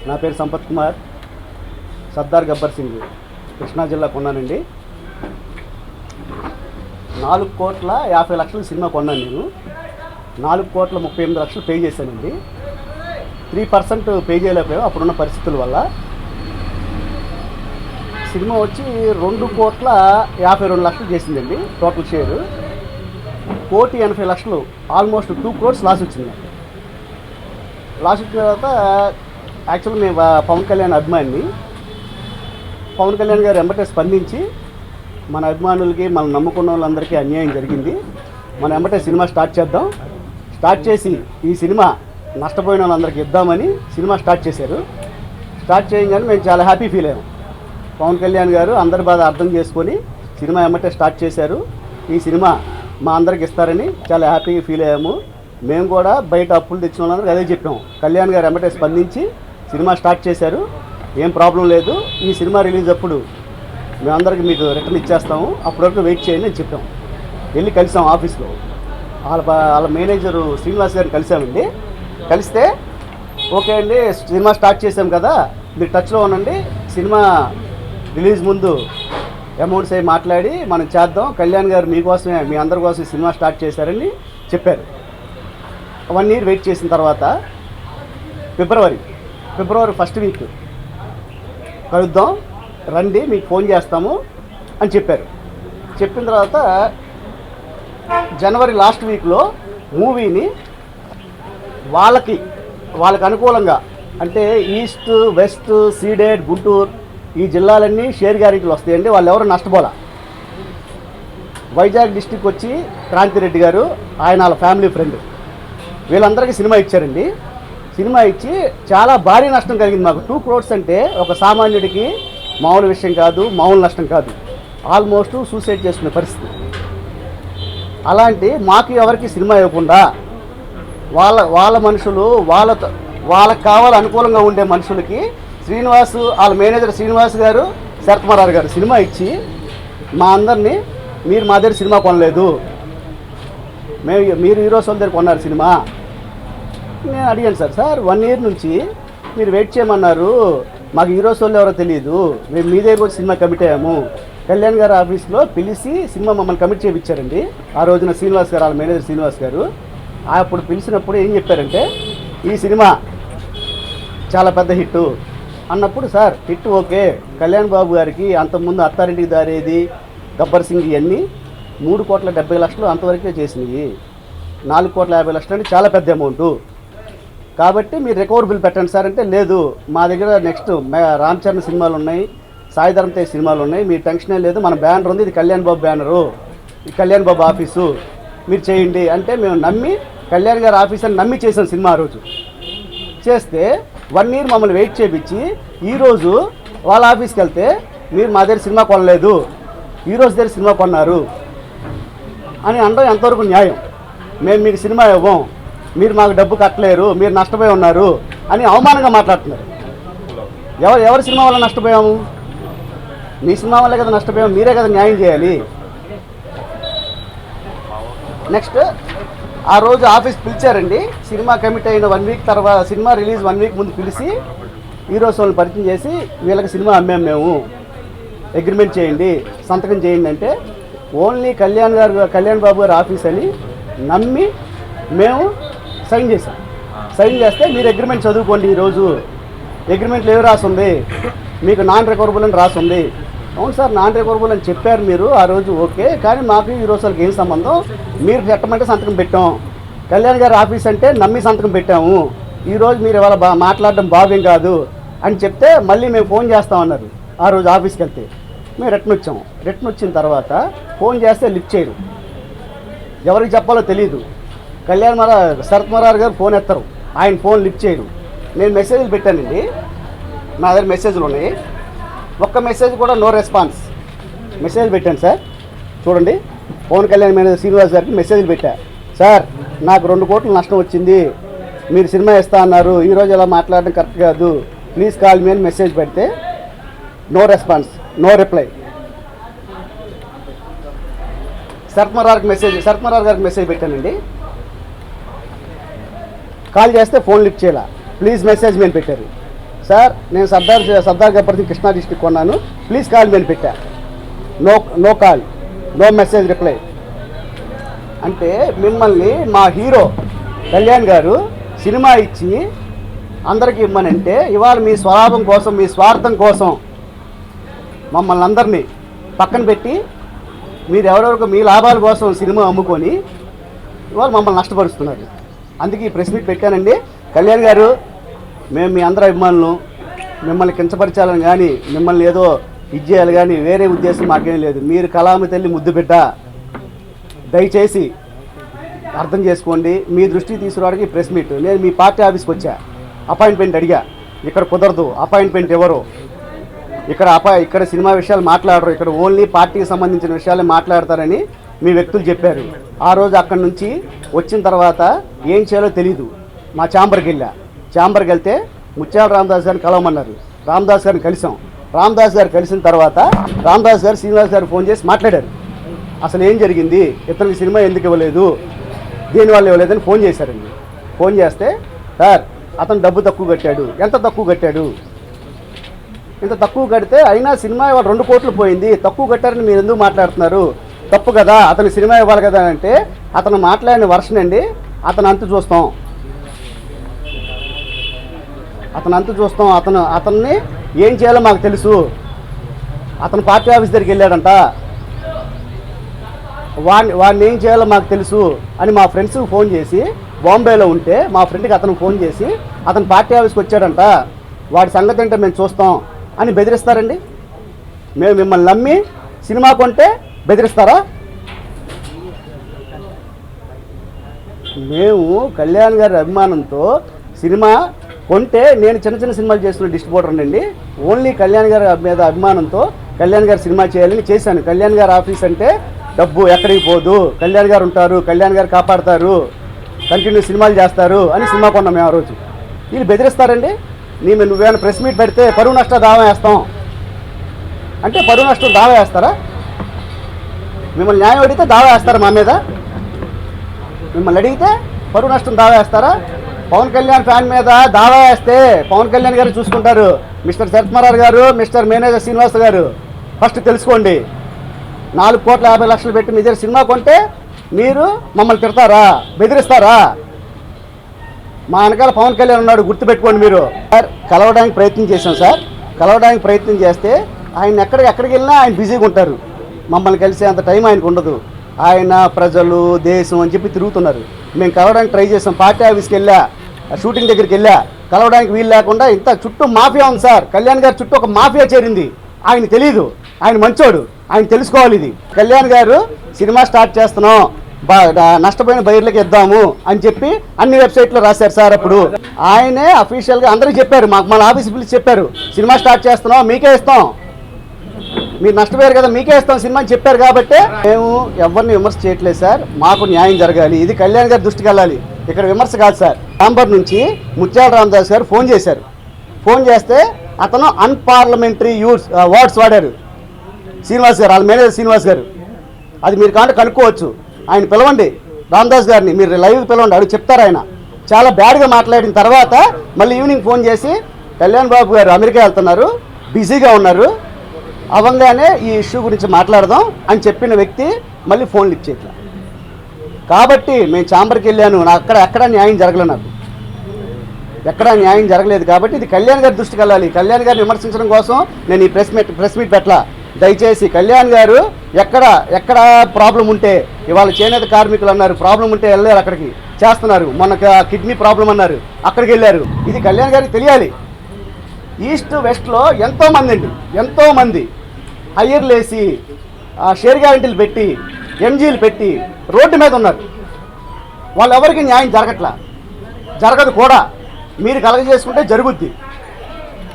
నా పేరు సంపత్ కుమార్, సర్దార్ గబ్బర్ సింగ్, కృష్ణా జిల్లా కొన్నానండి. 4,50,00,000 సినిమా కొన్నాను నేను. 4,38,00,000 పే చేశానండి. 3% పే చేయలేకపోయాం అప్పుడున్న పరిస్థితుల వల్ల. సినిమా వచ్చి 2,52,00,000 చేసిందండి total share. 1,80,00,000 almost 2 crores loss వచ్చింది. లాస్ వచ్చిన తర్వాత యాక్చువల్గా మేము పవన్ కళ్యాణ్ అభిమాని. పవన్ కళ్యాణ్ గారు వెంబటే స్పందించి మన అభిమానులకి మనం నమ్ముకున్న వాళ్ళందరికీ అన్యాయం జరిగింది, మనం వెంబటే సినిమా స్టార్ట్ చేద్దాం, స్టార్ట్ చేసి ఈ సినిమా నష్టపోయిన వాళ్ళందరికీ ఇద్దామని సినిమా స్టార్ట్ చేశారు. స్టార్ట్ చేయగానే మేము చాలా హ్యాపీ ఫీల్ అయ్యాం. పవన్ కళ్యాణ్ గారు అందరి బాధ అర్థం చేసుకొని సినిమా వెంబటే స్టార్ట్ చేశారు. ఈ సినిమా మా అందరికి ఇస్తారని చాలా హ్యాపీగా ఫీల్ అయ్యాము. మేము కూడా బయట అప్పులు తెచ్చిన వాళ్ళందరికీ అదే చెప్పాం. కళ్యాణ్ గారు వెంబటే స్పందించి సినిమా స్టార్ట్ చేశారు, ఏం ప్రాబ్లం లేదు, ఈ సినిమా రిలీజ్ అప్పుడు మేమందరికీ మీకు రిటర్న్ ఇచ్చేస్తాము, అప్పటి వరకు వెయిట్ చేయండి అని చెప్పాం. వెళ్ళి కలిసాం ఆఫీస్లో. వాళ్ళ మేనేజరు శ్రీనివాస్ గారిని కలిసామండి. కలిస్తే ఓకే అండి సినిమా స్టార్ట్ చేసాం కదా, మీరు టచ్లో ఉండండి, సినిమా రిలీజ్ ముందు అమౌంట్స్ అవి మాట్లాడి మనం చేద్దాం, కళ్యాణ్ గారు మీకోసమే మీ అందరి కోసం సినిమా స్టార్ట్ చేశారని చెప్పారు. 1 year వెయిట్ చేసిన తర్వాత ఫిబ్రవరి 1st వీక్ కలుద్దాం రండి మీకు ఫోన్ చేస్తాము అని చెప్పారు. చెప్పిన తర్వాత జనవరి లాస్ట్ వీక్లో మూవీని వాళ్ళకి అనుకూలంగా అంటే ఈస్ట్, వెస్ట్, సీడెడ్, గుంటూరు ఈ జిల్లాలన్నీ షేర్ గ్యారెంటీలు వస్తాయండి. వాళ్ళు ఎవరు నష్టపోలా. వైజాగ్ డిస్టిక్ వచ్చి క్రాంతిరెడ్డి గారు, ఆయన వాళ్ళ ఫ్యామిలీ ఫ్రెండ్, వీళ్ళందరికీ సినిమా ఇచ్చారండి. సినిమా ఇచ్చి చాలా భారీ నష్టం కలిగింది మాకు. 2 crores అంటే ఒక సామాన్యుడికి మామూలు విషయం కాదు, మామూలు నష్టం కాదు. ఆల్మోస్ట్ సూసైడ్ చేసుకునే పరిస్థితి. అలాంటి మాకు ఎవరికి సినిమా ఇవ్వకుండా వాళ్ళ మనుషులు వాళ్ళకి కావాలి అనుకూలంగా ఉండే మనుషులకి శ్రీనివాస్, వాళ్ళ మేనేజర్ శ్రీనివాస్ గారు, శరత్మరారు గారు సినిమా ఇచ్చి మా అందరినీ మీరు మా దగ్గర సినిమా కొనలేదు, మీరు హీరోస్ వాళ్ళ దగ్గర కొన్నారు సినిమా. నేను అడిగాను సార్ 1 year నుంచి మీరు వెయిట్ చేయమన్నారు, మాకు హీరోస్ వాళ్ళు ఎవరో తెలియదు, మేము మీ దగ్గర వచ్చి సినిమా కమిట్ అయ్యాము. కళ్యాణ్ గారు ఆఫీస్లో పిలిచి సినిమా మమ్మల్ని కమిట్ చేయించారండి. ఆ రోజున శ్రీనివాస్ గారు, వాళ్ళ మేనేజర్ శ్రీనివాస్ గారు అప్పుడు పిలిచినప్పుడు ఏం చెప్పారంటే ఈ సినిమా చాలా పెద్ద హిట్ అన్నప్పుడు, sir hit okay, Kalyan Babu గారికి అంతకుముందు అత్తారింటికి దారేది, గబ్బర్ సింగ్ ఇవన్నీ 3,70,00,000 అంతవరకే చేసినాయి. 4,50,00,000 అంటే చాలా పెద్ద అమౌంట్, కాబట్టి మీరు రికవరబుల్ పెట్టండి సార్ అంటే, లేదు మా దగ్గర నెక్స్ట్ రామ్ చరణ్ సినిమాలు ఉన్నాయి, సాయి ధరమ్ తేజ్ సినిమాలు ఉన్నాయి, మీ టెన్షనే లేదు, మన బ్యానర్ ఉంది, ఇది కళ్యాణ్ బాబు బ్యానరు, ఇది కళ్యాణ్ బాబు ఆఫీసు, మీరు చేయండి అంటే మేము నమ్మి కళ్యాణ్ గారి ఆఫీస్ అని నమ్మి చేసాం సినిమా. ఆ రోజు చేస్తే 1 year మమ్మల్ని వెయిట్ చేయించి ఈరోజు వాళ్ళ ఆఫీస్కి వెళ్తే మీరు మా దగ్గర సినిమా కొనలేదు, హీరోస్ దగ్గర సినిమా కొన్నారు అని అనడం ఎంతవరకు న్యాయం? మేము మీకు సినిమా ఇవ్వం, మీరు మాకు డబ్బు కట్టలేరు, మీరు నష్టపోయి ఉన్నారు అని అవమానంగా మాట్లాడుతున్నారు. ఎవరి సినిమా వల్ల నష్టపోయాము? మీ సినిమా వల్లే కదా నష్టపోయాము, మీరే కదా న్యాయం చేయాలి. నెక్స్ట్ ఆ రోజు ఆఫీస్ పిలిచారండి. సినిమా కమిట్ అయిన 1 week తర్వాత, సినిమా రిలీజ్ 1 week ముందు పిలిచి హీరోస్ వాళ్ళని పరిచయం చేసి వీళ్ళకి సినిమా అమ్మాము, మేము అగ్రిమెంట్ చేయండి, సంతకం చేయండి అంటే ఓన్లీ కళ్యాణ్ బాబు గారు ఆఫీస్ అని నమ్మి మేము సైన్ చేసాం. సైన్ చేస్తే మీరు అగ్రిమెంట్ చదువుకోండి, ఈరోజు అగ్రిమెంట్లో ఏమి రాసుంది, మీకు నాన్ రికవరబుల్ అని రాసుంది. అవును సార్ నాన్ రికవరబుల్ అని చెప్పారు మీరు ఆ రోజు, ఓకే, కానీ మాకు ఈ రోజు వాళ్ళకి ఏం సంబంధం, మీరు పెట్టమంటే సంతకం పెట్టాం, కళ్యాణ్ గారి ఆఫీస్ అంటే నమ్మి సంతకం పెట్టాము, ఈరోజు మీరు ఇవాళ మాట్లాడడం బాగేం కాదు అని చెప్తే మళ్ళీ మేము ఫోన్ చేస్తామన్నారు. ఆ రోజు ఆఫీస్కి వెళ్తే మేము రిటర్న్ వచ్చాము. రిటర్న్ వచ్చిన తర్వాత ఫోన్ చేస్తే లిఫ్ట్ చేయరు, ఎవరికి చెప్పాలో తెలియదు. శరత్మరారు గారు ఫోన్ ఎత్తరు, ఆయన ఫోన్ లిఫ్ట్ చేయరు. నేను మెసేజ్లు పెట్టానండి, నా దగ్గర మెసేజ్లు ఉన్నాయి, ఒక్క మెసేజ్ కూడా నో రెస్పాన్స్. మెసేజ్ పెట్టాను సార్, చూడండి, పవన్ కళ్యాణ్ మేనేజర్ శ్రీనివాస్ గారికి మెసేజ్లు పెట్టా, సార్ నాకు 2 కోట్ల నష్టం వచ్చింది, మీరు సినిమా ఇస్తా అన్నారు, ఈరోజు ఇలా మాట్లాడడం కరెక్ట్ కాదు, ప్లీజ్ కాల్ మీ అని మెసేజ్ పెడితే no response, no reply. Sharath Marar గారికి మెసేజ్ పెట్టానండి, కాల్ చేస్తే ఫోన్ లిఫ్ట్ చేయాల, ప్లీజ్ మెసేజ్ మీద పెట్టారు. సార్ నేను సర్దార్ గబ్బర్ సింగ్ కృష్ణా డిస్ట్రిక్ట్ కొన్నాను, ప్లీజ్ కాల్ మీ అని పెట్టా. No call, no message reply. అంటే మిమ్మల్ని మా హీరో కళ్యాణ్ గారు సినిమా ఇచ్చి అందరికీ ఇమ్మనంటే ఇవాళ మీ స్వలాభం కోసం, మీ స్వార్థం కోసం మమ్మల్ని అందరినీ పక్కన పెట్టి మీరు ఎవరెవరికి మీ లాభాల కోసం సినిమా అమ్ముకొని ఇవాళ మమ్మల్ని నష్టపరుస్తున్నారు. అందుకే ఈ ప్రెస్ మీట్ పెట్టానండి. కళ్యాణ్ గారు, మేము మీ అందరి అభిమానులు, మిమ్మల్ని కించపరచాలని కానీ మిమ్మల్ని ఏదో ఇది చేయాలి కానీ వేరే ఉద్దేశం మాకేం లేదు. మీరు కళామ తల్లి ముద్దు బిడ్డ, దయచేసి అర్థం చేసుకోండి. మీ దృష్టికి తీసుకురావడానికి ప్రెస్ మీట్. నేను మీ పార్టీ ఆఫీస్కి వచ్చా, అపాయింట్మెంట్ అడిగా, ఇక్కడ కుదరదు, అపాయింట్మెంట్ ఎవరు, ఇక్కడ సినిమా విషయాలు మాట్లాడరు, ఇక్కడ ఓన్లీ పార్టీకి సంబంధించిన విషయాలే మాట్లాడతారని మీ వ్యక్తులు చెప్పారు. ఆ రోజు అక్కడి నుంచి వచ్చిన తర్వాత ఏం చేయాలో తెలీదు. మా ఛాంబర్కి వెళ్తే ముత్యాల రామదాస్ గారిని కలవమన్నారు. రామదాస్ గారిని కలిసాం. రామదాస్ గారు కలిసిన తర్వాత రామదాస్ గారు శ్రీనివాస్ గారు ఫోన్ చేసి మాట్లాడారు. అసలు ఏం జరిగింది, ఇతనికి సినిమా ఎందుకు ఇవ్వలేదు, దేనివల్ల ఇవ్వలేదని ఫోన్ చేశారండి. ఫోన్ చేస్తే సార్ అతను డబ్బు తక్కువ కట్టాడు. ఎంత తక్కువ కట్టాడు? ఇంత తక్కువ కడితే అయినా సినిమా ఇవాళ 2 కోట్లు పోయింది, తక్కువ కట్టారని మీరు ఎందుకు మాట్లాడుతున్నారు, తప్పు కదా, అతను సినిమా ఇవ్వాలి కదా అంటే అతను మాట్లాడిన వర్షన్ అండి. అతను అంతు చూస్తాం, అతన్ని ఏం చేయాలో మాకు తెలుసు. అతను పార్టీ ఆఫీస్ దగ్గరికి వెళ్ళాడంట, వాడిని ఏం చేయాలో మాకు తెలుసు అని మా ఫ్రెండ్స్కి ఫోన్ చేసి, బాంబేలో ఉంటే మా ఫ్రెండ్కి అతను ఫోన్ చేసి అతను పార్టీ ఆఫీస్కి వచ్చాడంట, వాడి సంగతి అంటే మేము చూస్తాం అని బెదిరిస్తారండి. మేము మిమ్మల్ని నమ్మి సినిమా కొంటే బెదిరిస్తారా? మేము కళ్యాణ్ గారి అభిమానంతో సినిమా కొంటే, నేను చిన్న సినిమాలు చేస్తున్న డిస్ట్రిబ్యూటర్ అండి. ఓన్లీ కళ్యాణ్ గారి మీద అభిమానంతో కళ్యాణ్ గారు సినిమా చేయాలని చేశాను. కళ్యాణ్ గారి ఆఫీస్ అంటే డబ్బు ఎక్కడికి పోదు, కళ్యాణ్ గారు ఉంటారు, కళ్యాణ్ గారు కాపాడతారు, కంటిన్యూ సినిమాలు చేస్తారు అని సినిమా కొన్నాం మేము ఆ రోజు. వీళ్ళు బెదిరిస్తారండి. నువ్వేమైనా ప్రెస్ మీట్ పెడితే పరువు నష్ట దావా వేస్తాం అంటే పరువు నష్టం దావా వేస్తారా? మిమ్మల్ని న్యాయం అడిగితే దావా వేస్తారా మా మీద? మిమ్మల్ని అడిగితే పరువు నష్టం దావా వేస్తారా? పవన్ కళ్యాణ్ ఫ్యాన్ మీద దావా వేస్తే పవన్ కళ్యాణ్ గారు చూసుకుంటారు. మిస్టర్ శరత్మరార్ గారు, మిస్టర్ మేనేజర్ శ్రీనివాస్ గారు, ఫస్ట్ తెలుసుకోండి. 4,50,00,000 పెట్టి మీ దగ్గర సినిమా కొంటే మీరు మమ్మల్ని తిడతారా, బెదిరిస్తారా? మా వెనకాల పవన్ కళ్యాణ్ ఉన్నాడు, గుర్తుపెట్టుకోండి. మీరు సార్ కలవడానికి ప్రయత్నం చేశాం సార్. కలవడానికి ప్రయత్నం చేస్తే ఆయన ఎక్కడికి వెళ్ళినా ఆయన బిజీగా ఉంటారు. మమ్మల్ని కలిసే అంత టైం ఆయనకు ఉండదు. ఆయన ప్రజలు, దేశం అని చెప్పి తిరుగుతున్నారు. మేము కలవడానికి ట్రై చేసాం. పార్టీ ఆఫీస్కి వెళ్ళా, షూటింగ్ దగ్గరికి వెళ్ళా, కలవడానికి వీలు లేకుండా ఇంత చుట్టూ మాఫియా ఉంది సార్. కళ్యాణ్ గారు చుట్టూ ఒక మాఫియా చేరింది. ఆయన తెలీదు, ఆయన మంచోడు, ఆయన తెలుసుకోవాలి. ఇది కళ్యాణ్ గారు సినిమా స్టార్ట్ చేస్తున్నాం, నష్టపోయిన బయర్లకి ఇద్దాము అని చెప్పి అన్ని వెబ్సైట్లో రాశారు సార్. అప్పుడు ఆయనే అఫీషియల్గా అందరికీ చెప్పారు, మన ఆఫీస్ పిలిచి చెప్పారు, సినిమా స్టార్ట్ చేస్తున్నాం, మీకే ఇస్తాం, మీరు నష్టపోయారు కదా, మీకే ఇస్తాం సినిమా అని చెప్పారు. కాబట్టి మేము ఎవరిని విమర్శ చేయట్లేదు సార్. మాకు న్యాయం జరగాలి, ఇది కళ్యాణ్ గారి దృష్టికి వెళ్ళాలి. ఇక్కడ విమర్శ కాదు సార్. ఛాంబర్ నుంచి ముత్యాల రామదాస్ గారు ఫోన్ చేశారు. ఫోన్ చేస్తే అతను అన్పార్లమెంటరీ వర్డ్స్ వాడారు శ్రీనివాస్ గారు, వాళ్ళ మేనేజర్ శ్రీనివాస్ గారు. అది మీరు కనుక్కోవచ్చు. ఆయన పిలవండి, రామదాస్ గారిని మీరు లైవ్ పిలవండి, అవి చెప్తారు. ఆయన చాలా బ్యాడ్గా మాట్లాడిన తర్వాత మళ్ళీ ఈవినింగ్ ఫోన్ చేసి కళ్యాణ్ బాబు గారు అమెరికా వెళ్తున్నారు, బిజీగా ఉన్నారు, అవంగానే ఈ ఇష్యూ గురించి మాట్లాడదాం అని చెప్పిన వ్యక్తి మళ్ళీ ఫోన్లు ఇచ్చేట్లా. కాబట్టి మేము ఛాంబర్కి వెళ్ళాను, నాకు ఎక్కడ న్యాయం జరగలేదు, నాకు ఎక్కడా న్యాయం జరగలేదు. కాబట్టి ఇది కళ్యాణ్ గారి దృష్టికి వెళ్ళాలి. కళ్యాణ్ గారిని విమర్శించడం కోసం నేను ఈ ప్రెస్ మీట్ పెట్టలా. దయచేసి కళ్యాణ్ గారు ఎక్కడ ప్రాబ్లం ఉంటే, ఇవాళ చేనేత కార్మికులు అన్నారు ప్రాబ్లం ఉంటే వెళ్ళారు, అక్కడికి చేస్తున్నారు. మనకు కిడ్నీ ప్రాబ్లం అన్నారు, అక్కడికి వెళ్ళారు. ఇది కళ్యాణ్ గారికి తెలియాలి. ఈస్ట్ వెస్ట్లో ఎంతోమంది హయ్యర్లు వేసి షేర్ గ్యారెంటీలు పెట్టి ఎంజీలు పెట్టి రోడ్డు మీద ఉన్నారు. వాళ్ళు ఎవరికి న్యాయం జరగదు కూడా. మీరు కలగజేసుకుంటే జరుగుద్ది.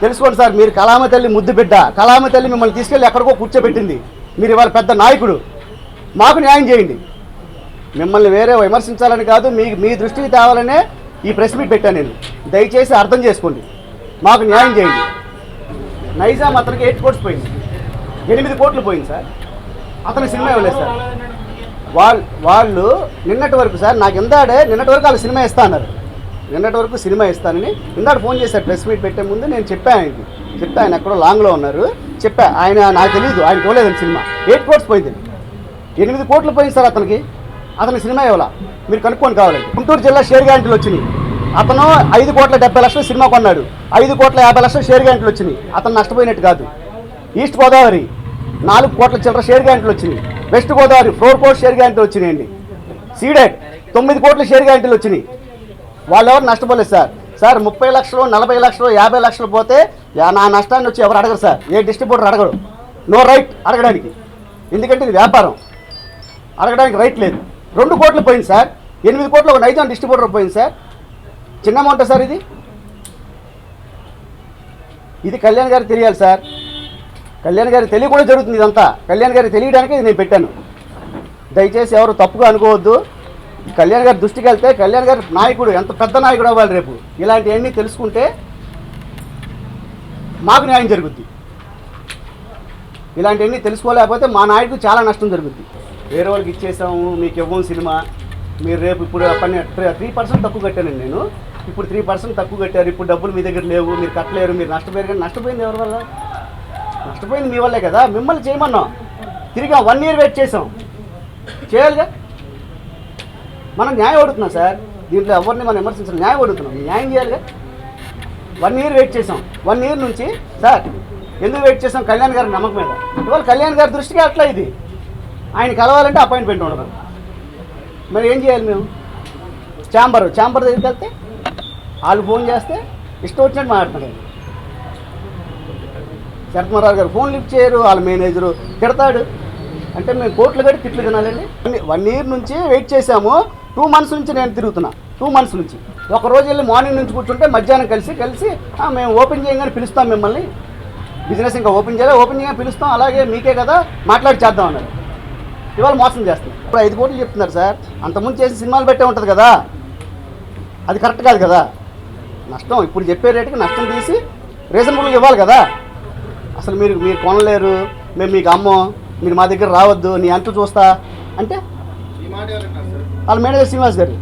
తెలుసుకోండి సార్. మీరు కళామ తల్లి ముద్దు బిడ్డ. కళామ తల్లి మిమ్మల్ని తీసుకెళ్ళి ఎక్కడికో కూర్చోబెట్టింది. మీరు ఇవాళ పెద్ద నాయకుడు, మాకు న్యాయం చేయండి. మిమ్మల్ని వేరే విమర్శించాలని కాదు, మీ దృష్టికి తేవాలనే ఈ ప్రెస్ మీట్ పెట్టాను నేను. దయచేసి అర్థం చేసుకోండి, మాకు న్యాయం చేయండి. నైజాం అతనికి 8 కోట్స్ పోయింది, 8 కోట్లు పోయింది సార్. అతని సినిమా ఇవ్వలేదు సార్. వాళ్ళు నిన్నటి వరకు సార్, నాకు నిన్నటి వరకు వాళ్ళు సినిమా ఇస్తా అన్నారు. నిన్నటి వరకు సినిమా ఇస్తానని ఇందాక ఫోన్ చేశారు ప్రెస్ మీట్ పెట్టే ముందు. నేను చెప్పాను ఆయనకి, చెప్తే ఆయన ఎక్కడో లాంగ్లో ఉన్నారు. చెప్పా, ఆయన నాకు తెలియదు, ఆయన పోలేదండి సినిమా. 8 crores పోయింది, 8 కోట్లు పోయింది సార్ అతనికి. అతని సినిమా ఇవ్వాల, మీరు కనుక్కొని కావాలండి. గుంటూరు జిల్లా షేర్ గ్యారెంటీలు వచ్చినాయి. అతను 5,70,00,000 సినిమా కొన్నాడు, 5,50,00,000 షేర్ గ్యారెంటీలు వచ్చినాయి. అతను నష్టపోయినట్టు కాదు. ఈస్ట్ గోదావరి 4 కోట్ల చిల్లర షేర్ గ్యారెంటీలు వచ్చినాయి. వెస్ట్ గోదావరి 4 crores షేర్ గ్యారెంటీలు వచ్చినాయండి. సీడెడ్ 9 కోట్ల షేర్ గ్యారెంటీలు వచ్చినాయి. వాళ్ళు ఎవరు నష్టపోలేదు సార్. 30 లక్షలు, 40 లక్షలు, 50 లక్షలు పోతే నా నష్టాన్ని వచ్చి ఎవరు అడగరు సార్. ఏ డిస్ట్రిబ్యూటర్ అడగడు. నో రైట్ అడగడానికి, ఎందుకంటే ఇది వ్యాపారం, అడగడానికి రైట్ లేదు. 2 కోట్లు పోయింది సార్, 8 కోట్లు ఒక నైజాం డిస్ట్రిబ్యూటర్ పోయింది సార్. చిన్న అమౌంట్ సార్ ఇది. ఇది కళ్యాణ్ గారికి తెలియాలి సార్. కళ్యాణ్ గారికి తెలియకుండా జరుగుతుంది ఇదంతా. కళ్యాణ్ గారికి తెలియడానికి ఇది నేను పెట్టాను. దయచేసి ఎవరు తప్పుగా అనుకోవద్దు. కళ్యాణ్ గారి దృష్టికి వెళ్తే కళ్యాణ్ గారి నాయకుడు ఎంత పెద్ద నాయకుడు అవ్వాలి రేపు. ఇలాంటివన్నీ తెలుసుకుంటే మాకు న్యాయం జరుగుద్ది. ఇలాంటివన్నీ తెలుసుకోలేకపోతే మా నాయకుడు చాలా నష్టం జరుగుద్ది. వేరే వాళ్ళకి ఇచ్చేసాము, మీకు ఇవ్వం సినిమా, మీరు రేపు ఇప్పుడు 3% తక్కువ కట్టానండి నేను. ఇప్పుడు 3% తక్కువ కట్టారు, ఇప్పుడు డబ్బులు మీ దగ్గర లేవు, మీరు కట్టలేరు, మీరు నష్టపోయారు. కానీ నష్టపోయింది ఎవరి వల్ల? నష్టపోయింది మీ వల్లే కదా. మిమ్మల్ని చేయమన్నాం, తిరిగా 1 year వెయిట్ చేసాం, చేయాలిగా. మనం న్యాయం అడుగుతున్నాం సార్, దీంట్లో ఎవరిని మనం విమర్శించాలి, న్యాయం అడుగుతున్నాం, న్యాయం చేయాలిగా. 1 year వెయిట్ చేసాం. 1 year నుంచి సార్ ఎందుకు వెయిట్ చేసాం? కళ్యాణ్ గారి నమ్మకం మీద. ఇవాళ కళ్యాణ్ గారి దృష్టికి అట్లా ఇది. ఆయన కలవాలంటే అపాయింట్మెంట్ ఉండదు. మరి ఏం చేయాలి మేము? ఛాంబర్ దగ్గరికి వెళ్తే వాళ్ళు ఫోన్ చేస్తే ఇష్టం వచ్చినట్టు మాట్లాడుతున్నారు. శరత్మరావు గారు ఫోన్ లిఫ్ట్ చేయరు, వాళ్ళ మేనేజరు తిడతాడు. అంటే మేము కోట్లు కట్టి తిట్లు తినాలండి. 1 year నుంచి వెయిట్ చేసాము. 2 months నుంచి నేను తిరుగుతున్నా. 2 months నుంచి ఒకరోజు వెళ్ళి మార్నింగ్ నుంచి కూర్చుంటే మధ్యాహ్నం కలిసి మేము ఓపెన్ చేయగానే పిలుస్తాం మిమ్మల్ని, బిజినెస్ ఇంకా ఓపెన్ చేయగానే పిలుస్తాం, అలాగే మీకే కదా మాట్లాడి చేద్దాం అన్నారు. ఇవాళ మోసం చేస్తున్నాం. ఇప్పుడు 5 కోట్లు చెప్తున్నారు సార్. అంతకుముందు చేసి సినిమాలు పెట్టే ఉంటుంది కదా, అది కరెక్ట్ కాదు కదా. నష్టం ఇప్పుడు చెప్పే రేటుకి నష్టం తీసి రీజనబుల్గా ఇవ్వాలి కదా. అసలు మీరు కొనలేరు, మేము మీకు అమ్మం, మీరు మా దగ్గర రావద్దు, నీ అంటూ చూస్తా అంటే వాళ్ళ మేనేజర్ శ్రీనివాస్ గారు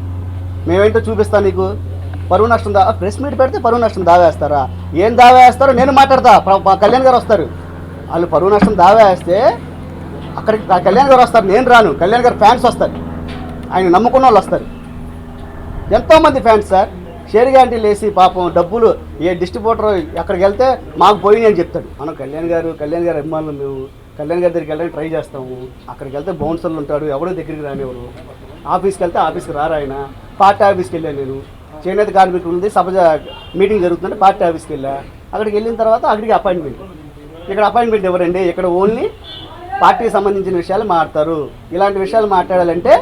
మేమేంటో చూపిస్తాను నీకు. పరువు నష్టం ప్రెస్ మీట్ పెడితే పరువు నష్టం దావా వేస్తారా? ఏం దావా వేస్తారో నేను మాట్లాడతా. కళ్యాణ్ గారు వస్తారు, వాళ్ళు పరువు నష్టం దావా వేస్తే అక్కడికి కళ్యాణ్ గారు వస్తారు, నేను రాను. కళ్యాణ్ గారు ఫ్యాన్స్ వస్తారు, ఆయన నమ్ముకున్న వాళ్ళు వస్తారు. ఎంతోమంది ఫ్యాన్స్ సార్. షేర్ గ్యారెంటీలు వేసి పాపం డబ్బులు ఏ డిస్ట్రిబ్యూటర్ అక్కడికి వెళ్తే మాకు పోయినాయి అని చెప్తాడు. మనం కళ్యాణ్ గారు అభిమానులు, మేము కళ్యాణ్ గారి దగ్గరికి వెళ్ళడానికి ట్రై చేస్తాము. అక్కడికి వెళ్తే బౌన్సర్లు ఉంటాడు, ఎవడో దగ్గరికి రానివ్వరు. ఆఫీస్కి వెళ్తే ఆఫీస్కి రారు ఆయన. పార్టీ ఆఫీస్కి వెళ్ళాను నేను, చేనేత కార్మికులు ఉంది, సభ మీటింగ్ జరుగుతుందంటే పార్టీ ఆఫీస్కి వెళ్ళా. అక్కడికి వెళ్ళిన తర్వాత అక్కడికి అపాయింట్మెంట్. ఇక్కడ అపాయింట్మెంట్ ఎవరండి? ఇక్కడ ఓన్లీ పార్టీకి సంబంధించిన విషయాలు మాట్లాడతారు. ఇలాంటి విషయాలు మాట్లాడాలంటే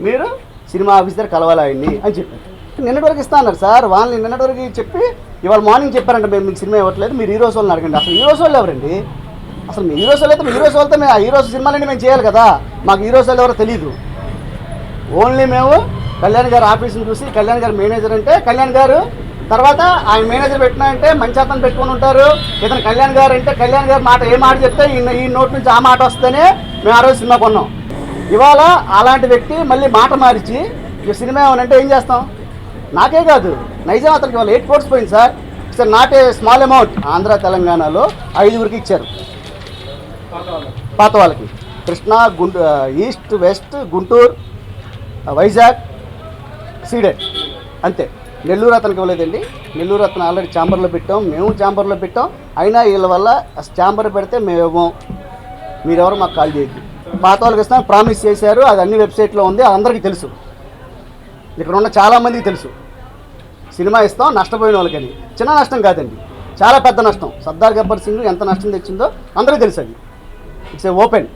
మీరు సినిమా ఆఫీస్ దగ్గర కలవాలి ఆయన్ని అని చెప్పారు. నిన్నటి వరకు ఇస్తా అన్నారు సార్. వాళ్ళని నిన్నటి వరకు చెప్పి ఇవాళ మార్నింగ్ చెప్పారంటే మేము మీకు సినిమా ఇవ్వట్లేదు, మీరు హీరోస్ వాళ్ళని అడగండి. అసలు హీరోస్ వాళ్ళు ఎవరండి? అసలు మీ హీరోస్ వాళ్ళు అయితే మీ హీరోస్ వాళ్ళతో మేము ఆ హీరోస్ సినిమాలన్నీ మేము చేయాలి కదా. మాకు హీరోస్ వాళ్ళు ఎవరో తెలియదు. ఓన్లీ మేము కళ్యాణ్ గారు ఆఫీస్ని చూసి కళ్యాణ్ గారు మేనేజర్ అంటే కళ్యాణ్ గారు, తర్వాత ఆయన మేనేజర్ పెట్టినా అంటే మంచి అతను పెట్టుకొని ఉంటారు. ఇతను కళ్యాణ్ గారు అంటే కళ్యాణ్ గారు మాట ఏ మాట చెప్తే ఈ నోట్ నుంచి ఆ మాట వస్తేనే మేము ఆ రోజు సినిమా కొన్నాం. ఇవాళ అలాంటి వ్యక్తి మళ్ళీ మాట మార్చి ఈ సినిమా ఏమనంటే ఏం చేస్తాం? నాకే కాదు, నైజాం అతనికి వాళ్ళు 8 crores పోయింది sir. It's not a small amount. Andhra తెలంగాణలో 5గురికి ఇచ్చారు పాత వాళ్ళకి. Krishna, east, west, Guntur, Vizag, Ceded అంతే. నెల్లూరు అతనికి ఇవ్వలేదండి. నెల్లూరు అతను ఆల్రెడీ ఛాంబర్లో పెట్టాం, మేము ఛాంబర్లో పెట్టాం. అయినా వీళ్ళ వల్ల ఛాంబర్ పెడితే మేము ఇవ్వం, మీరెవరు మాకు కాల్ చేయొద్దు. పాత వాళ్ళకి ఇస్తాం ప్రామిస్ చేశారు. అది అన్ని వెబ్సైట్లో ఉంది, అందరికీ తెలుసు. ఇక్కడ ఉన్న చాలామందికి తెలుసు. సినిమా ఇస్తాం నష్టపోయిన వాళ్ళకని. చిన్న నష్టం కాదండి, చాలా పెద్ద నష్టం. సర్దార్ గబ్బర్ సింగ్ ఎంత నష్టం తెచ్చిందో అందరికీ తెలుసు. అది ఇట్స్ ఏ ఓపెన్.